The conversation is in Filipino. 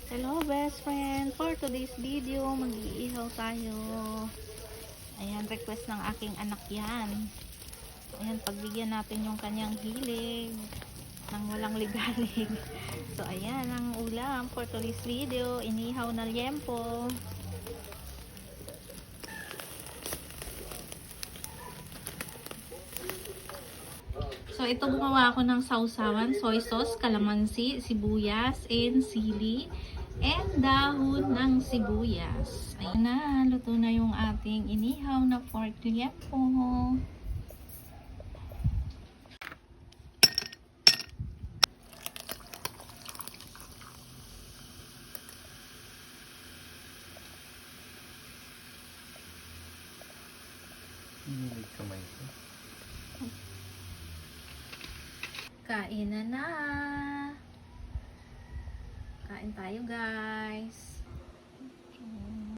Hello best friend, for today's video mag-iihaw tayo. Ayan, request ng aking anak yan. Ayan, pagbigyan natin yung kanyang hilig nang walang ligalig. So ayan ang ulam for today's video, inihaw na liempo. So ito, gumawa ako ng sausawan, soy sauce, kalamansi, sibuyas, and sili, and dahon ng sibuyas. Ayan na, luto na yung ating inihaw na pork liempo. Hinilig kamay ko. Kain na na. Kain tayo guys.